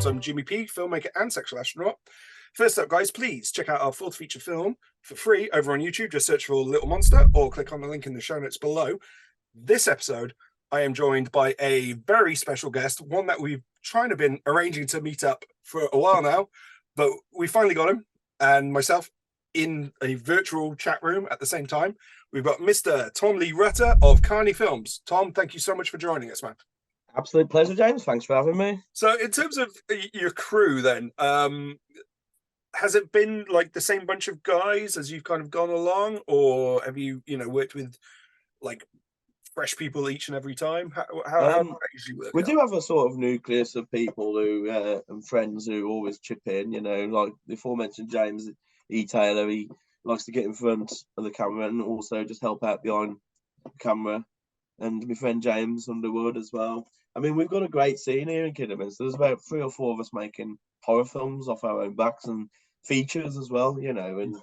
I'm Jimmy P, filmmaker and sexual astronaut. First up, guys, please check out our fourth feature film for free over on YouTube. Just search for Little Monster or click on the link in the show notes below. This episode, I am joined by a very special guest, one that we've been arranging to meet up for a while now, but we finally got him and myself in a virtual chat room at the same time. We've got Mr. Tom Lee Rutter of Carney Films. Tom, thank you so much for joining us, man. Absolute pleasure, James. Thanks for having me. So in terms of your crew then, has it been like the same bunch of guys as you've kind of gone along, or have you, worked with like fresh people each and every time? How does that usually work? We do have a sort of nucleus of people who and friends who always chip in, like the aforementioned James E. Taylor. He likes to get in front of the camera and also just help out behind the camera. And my friend James Underwood as well. I mean, we've got a great scene here in Kidderminster. There's about 3 or 4 of us making horror films off our own backs and features as well, and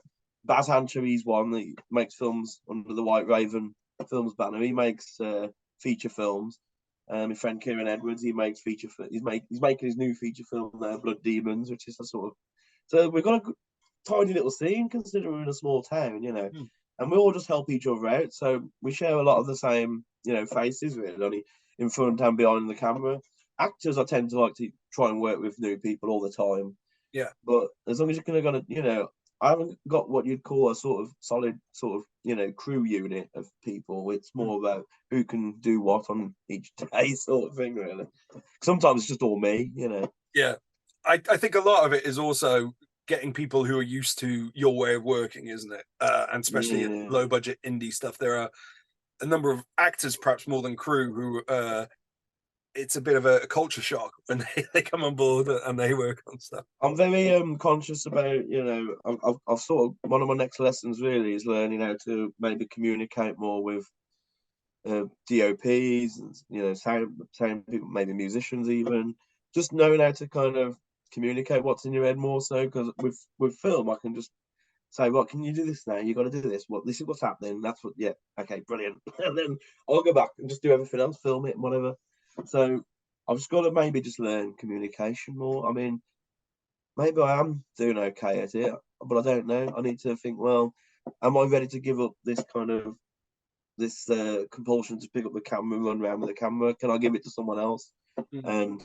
Baz Hancher, he's one that makes films under the White Raven Films banner. He makes feature films. My friend Kieran Edwards, he makes he's making his new feature film now, Blood Demons, which is a sort of, so we've got a tidy little scene considering we're in a small town, and we all just help each other out. So we share a lot of the same, faces really, only in front and behind the camera. Actors, I tend to like to try and work with new people all the time. Yeah. But as long as you're gonna, I haven't got what you'd call a sort of solid crew unit of people. It's more about who can do what on each day sort of thing, really. Sometimes it's just all me, Yeah. I think a lot of it is also getting people who are used to your way of working, isn't it? And especially in low budget indie stuff, there are a number of actors, perhaps more than crew, who it's a bit of a culture shock when they come on board and they work on stuff. I'm very conscious about, I've sort of, one of my next lessons really is learning how to maybe communicate more with DOPs and, sound people, maybe musicians even, just knowing how to kind of communicate what's in your head more so, because with film I can just say, what can you do this now? You got to do this. This is what's happening. That's what. Yeah. Okay. Brilliant. And then I'll go back and just do everything else, film it, and whatever. So I've just got to maybe just learn communication more. I mean, maybe I am doing okay at it, but I don't know. I need to think. Well, am I ready to give up this kind of compulsion to pick up the camera and run around with the camera? Can I give it to someone else and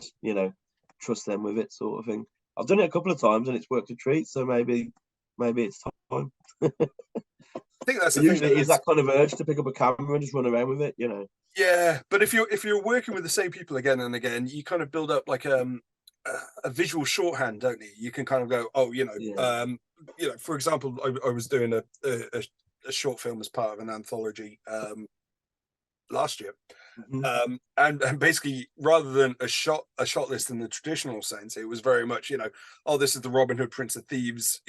trust them with it, sort of thing? I've done it a couple of times and it's worked a treat. So maybe it's time. I think that's usually is that kind of urge to pick up a camera and just run around with it, Yeah, but if you're working with the same people again and again, you kind of build up like a visual shorthand, don't you? You can kind of go, for example, I was doing a short film as part of an anthology last year. And basically, rather than a shot list in the traditional sense, it was very much, this is the Robin Hood Prince of Thieves,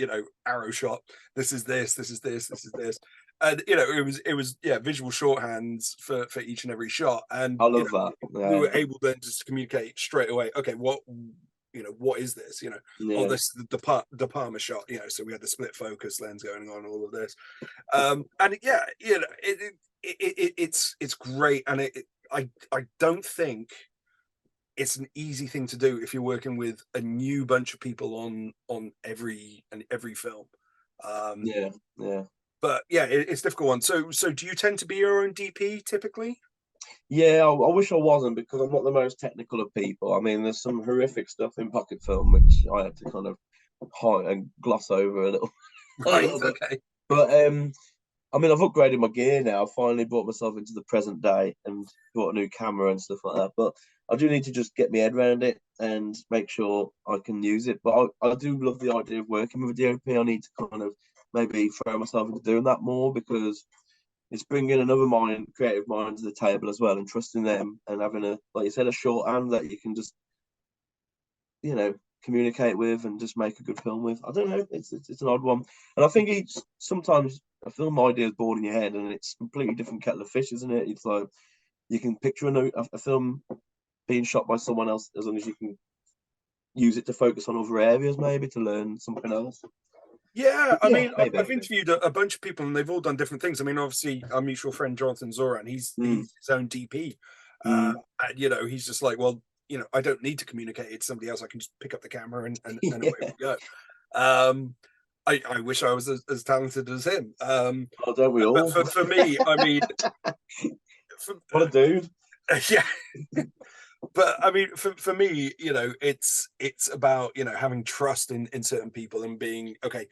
arrow shot. This is this is this, this is this. And it was visual shorthands for each and every shot. And I love that. Yeah. We were able then just to communicate straight away. Okay, what is this? This is the Palmer shot. So we had the split focus lens going on, all of this. It's great, and I don't think it's an easy thing to do if you're working with a new bunch of people on every film. But it's a difficult one. So do you tend to be your own DP typically? Yeah, I wish I wasn't, because I'm not the most technical of people. I mean, there's some horrific stuff in pocket film which I had to kind of hide and gloss over a little. Right. Okay. But I mean, I've upgraded my gear now. I've finally brought myself into the present day and bought a new camera and stuff like that. But I do need to just get my head around it and make sure I can use it. But I do love the idea of working with a DOP. I need to kind of maybe throw myself into doing that more, because it's bringing another creative mind to the table as well, and trusting them and having like you said, a shorthand that you can just, communicate with and just make a good film with. I don't know. It's an odd one. And I think sometimes a film idea is born in your head and it's a completely different kettle of fish, isn't it? It's like you can picture a film being shot by someone else as long as you can use it to focus on other areas, maybe to learn something else. Yeah, I mean, I've interviewed a bunch of people and they've all done different things. I mean, obviously, our mutual friend Jonathan Zoran, he's his own DP. He's just like, well, I don't need to communicate it to somebody else. I can just pick up the camera and away we go. I wish I was as talented as him. Oh, don't we all? For me, I mean, what a dude. Yeah. But I mean, for me, it's about having trust in certain people and being okay.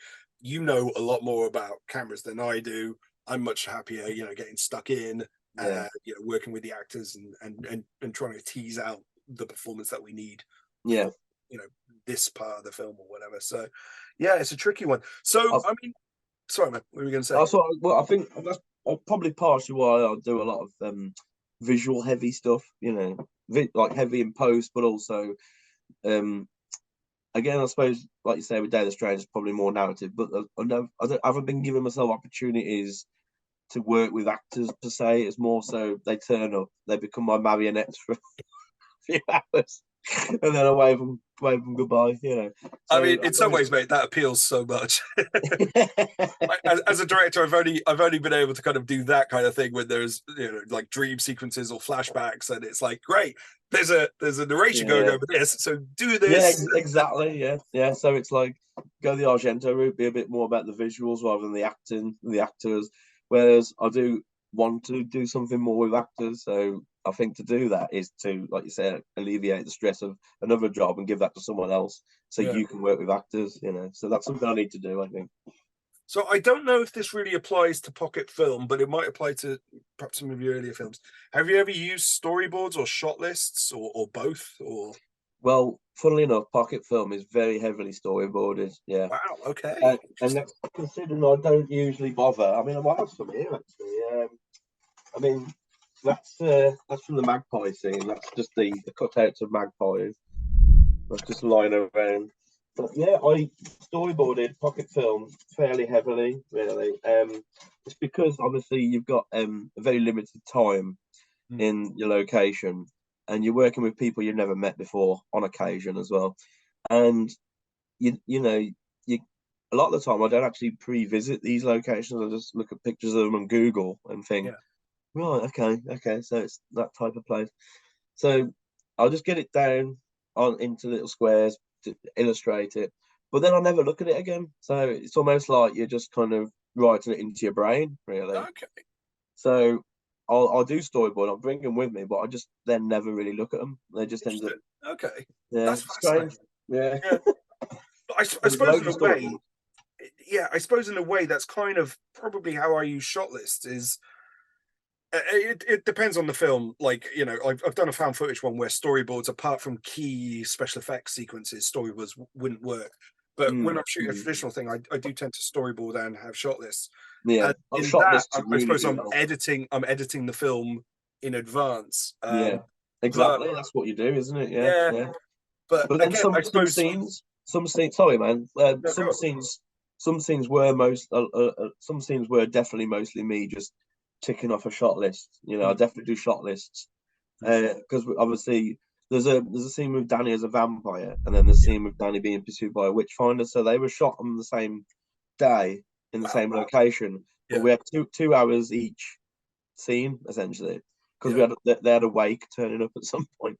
A lot more about cameras than I do. I'm much happier, getting stuck in, working with the actors and trying to tease out the performance that we need. Yeah. For, this part of the film or whatever. So, yeah, it's a tricky one. So, I mean, sorry, man, what were you going to say? I think that's probably partially why I do a lot of visual heavy stuff, like heavy in post, but also, again, I suppose, like you say, with Day of the Strange, it's probably more narrative, but I haven't been giving myself opportunities to work with actors per se. It's more so they turn up, they become my marionettes for a few hours, and then I wave them goodbye. So, I mean, in some ways, mate, that appeals so much. As a director, I've only been able to kind of do that kind of thing when there's like dream sequences or flashbacks, and it's like, great, there's a narration going over this, so do this. Yeah, exactly. Yeah. So it's like go the Argento route, be a bit more about the visuals rather than the acting, the actors. Whereas I do want to do something more with actors, so I think to do that is to, like you said, alleviate the stress of another job and give that to someone else, so you can work with actors. So that's something I need to do, I think. So I don't know if this really applies to pocket film, but it might apply to perhaps some of your earlier films. Have you ever used storyboards or shot lists or both? Or well, funnily enough, pocket film is very heavily storyboarded. Yeah. Wow. Okay. And that's considering I don't usually bother. I mean, I might have some here actually. I mean, that's from the Magpie scene. That's just the cutouts of magpies. That's just lying around. But yeah, I storyboarded pocket film fairly heavily, really. It's because obviously you've got a very limited time in your location, and you're working with people you've never met before on occasion as well. And you a lot of the time I don't actually pre-visit these locations. I just look at pictures of them on Google and think, right, okay, so it's that type of place. So I'll just get it down into little squares to illustrate it, but then I'll never look at it again. So it's almost like you're just kind of writing it into your brain, really. Okay. So I'll do storyboard. I'll bring them with me, but I just then never really look at them. They just end up. Okay. Yeah, that's strange. Yeah. I suppose in a way. Yeah, I suppose in a way that's kind of probably how I use shot lists. Is it depends on the film. Like, I've done a found footage one where storyboards, apart from key special effects sequences, storyboards wouldn't work. But when I'm shooting a traditional thing, I do tend to storyboard and have shot lists. Yeah, and in that, I suppose I'm editing the film in advance. Yeah, exactly. That's what you do, isn't it? Yeah. But then again, some scenes. Sorry, man. Some scenes were definitely mostly me just ticking off a shot list. I definitely do shot lists because obviously there's a scene with Danny as a vampire, and then the scene with Danny being pursued by a witchfinder. So they were shot on the same day in the same location, but we had 2 hours each scene essentially because they had a wake turning up at some point.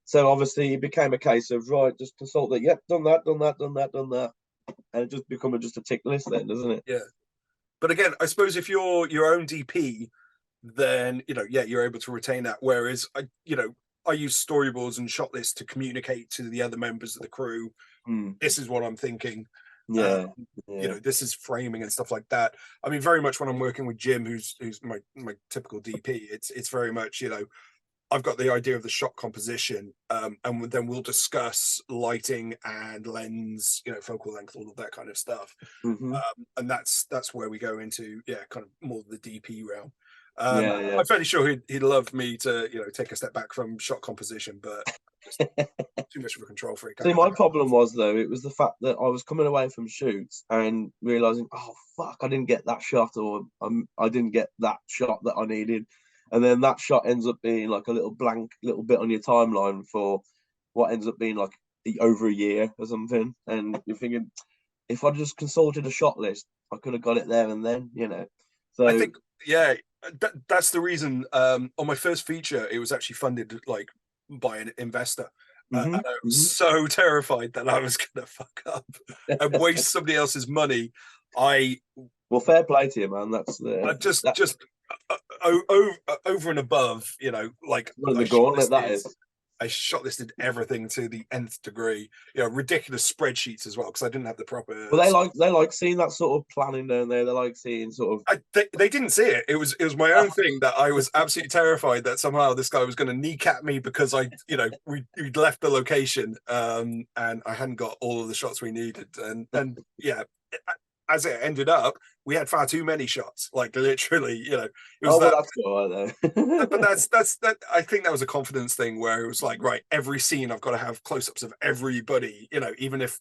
So obviously it became a case of right, just consult that. Yep, done that, and it just become just a tick list then, doesn't it? Yeah. But again, I suppose if you're your own DP, then you're able to retain that. Whereas I use storyboards and shot lists to communicate to the other members of the crew. This is what I'm thinking. This is framing and stuff like that. I mean, very much when I'm working with Jim, who's my typical DP, it's very much I've got the idea of the shot composition, and then we'll discuss lighting and lens, focal length, all of that kind of stuff. And that's where we go into kind of more the DP realm. I'm fairly sure he'd love me to take a step back from shot composition, but just too much of a control freak. See, my problem was though, it was the fact that I was coming away from shoots and realizing, oh fuck, I didn't get that shot, or I didn't get that shot that I needed. And then that shot ends up being like a little blank little bit on your timeline for what ends up being like over a year or something. And you're thinking, if I just consulted a shot list, I could have got it there and then, So I think, that's the reason. On my first feature, it was actually funded like by an investor. Mm-hmm. And I was so terrified that I was going to fuck up and waste somebody else's money. Well, fair play to you, man. That's just over and above, you know, like one of the gauntlet that is. I shot listed everything to the nth degree, you know, ridiculous spreadsheets as well, because I didn't have the proper. Well, they like seeing that sort of planning, don't they? They like seeing sort of. They didn't see it. It was my own thing that I was absolutely terrified that somehow this guy was going to kneecap me because you know, we'd left the location, and I hadn't got all of the shots we needed, and yeah. As it ended up, we had far too many shots. Like literally, you know, it was that's all right though. But that's I think that was a confidence thing where it was like, right, every scene I've got to have close-ups of everybody, you know, even if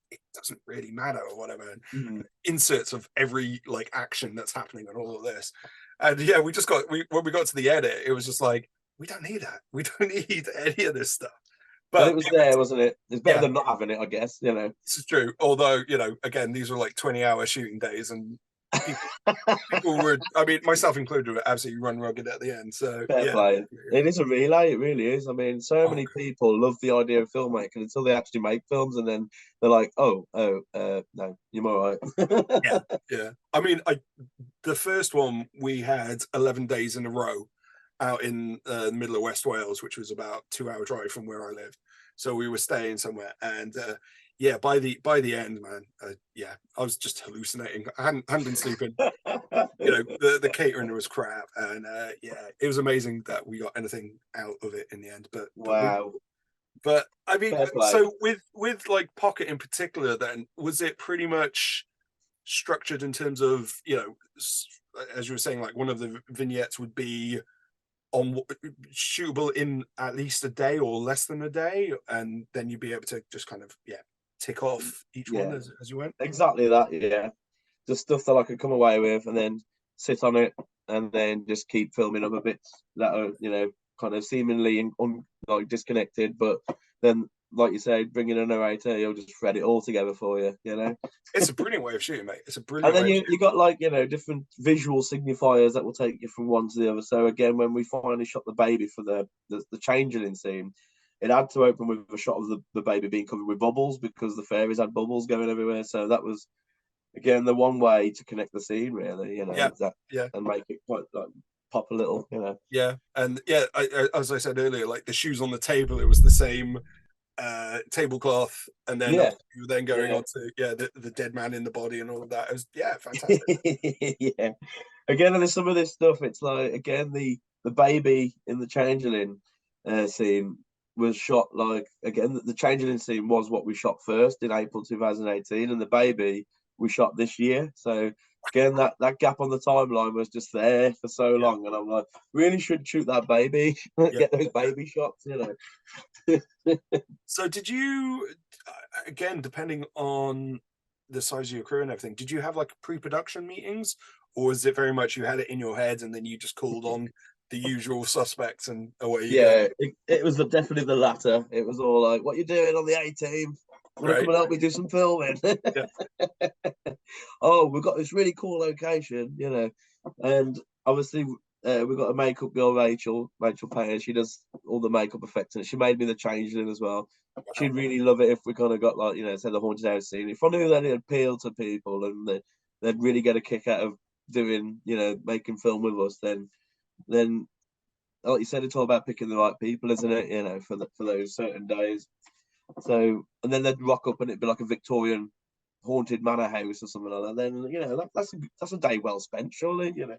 it doesn't really matter or whatever. And inserts of every like action that's happening and all of this. And yeah, when we got to the edit, it was just like, we don't need that. We don't need any of this stuff. But it was there, wasn't it? It's better than not having it, I guess, you know. This is true. Although, you know, again, these were like 20-hour shooting days, and people were, I mean, myself included, were absolutely run rugged at the end. So, fair play. It is a relay, it really is. I mean, so many people love the idea of filmmaking until they actually make films, and then they're like, no, you're all right. Yeah. I mean, the first one, we had 11 days in a row out in the middle of West Wales, which was about 2-hour drive from where I lived. So we were staying somewhere, and yeah, by the end, man, I was just hallucinating. I hadn't been sleeping. You know, the catering was crap, and yeah, it was amazing that we got anything out of it in the end. But wow. But I mean, so with like Pocket in particular, then was it pretty much structured in terms of, you know, as you were saying, like one of the vignettes would be shootable in at least a day or less than a day, and then you'd be able to just kind of tick off each one as you went. Exactly that. Yeah, just stuff that I could come away with and then sit on it and then just keep filming other bits that are, you know, kind of seemingly like disconnected, but then, like you said, bringing a narrator, he'll just thread it all together for you, you know. It's a brilliant way of shooting, mate. It's a brilliant and then you got, like, you know, different visual signifiers that will take you from one to the other. So again, when we finally shot the baby for the changeling scene, it had to open with a shot of the baby being covered with bubbles because the fairies had bubbles going everywhere. So that was, again, the one way to connect the scene, really, you know, and make it quite like pop a little, you know. Yeah, and yeah, as I said earlier, like the shoes on the table, it was the same tablecloth, and then you were then going on to the dead man in the body and all of that. It was fantastic. Yeah, again, and there's some of this stuff. It's like, again, the baby in the changeling scene was shot, like, again, the changeling scene was what we shot first in April 2018, and the baby we shot this year. So again, that gap on the timeline was just there for so long, and I'm like, really should shoot that baby, get those baby shots, you know. So did you, again, depending on the size of your crew and everything, did you have like pre-production meetings, or is it very much you had it in your head and then you just called on the usual suspects and away you go? It was definitely the latter. It was all like, what you doing on the 18th? Want to come and help me do some filming? Oh, we've got this really cool location, you know. And obviously, we've got a makeup girl, Rachel Payne. She does all the makeup effects, and she made me the changeling as well. She'd really love it if we kind of got, like, you know, say the haunted house scene. If I knew that it appealed to people and they'd really get a kick out of doing, you know, making film with us, then like you said, it's all about picking the right people, isn't it? You know, for those certain days. So, and then they'd rock up and it'd be like a Victorian haunted manor house or something like that. Then, you know, that's a day well spent, surely, you know.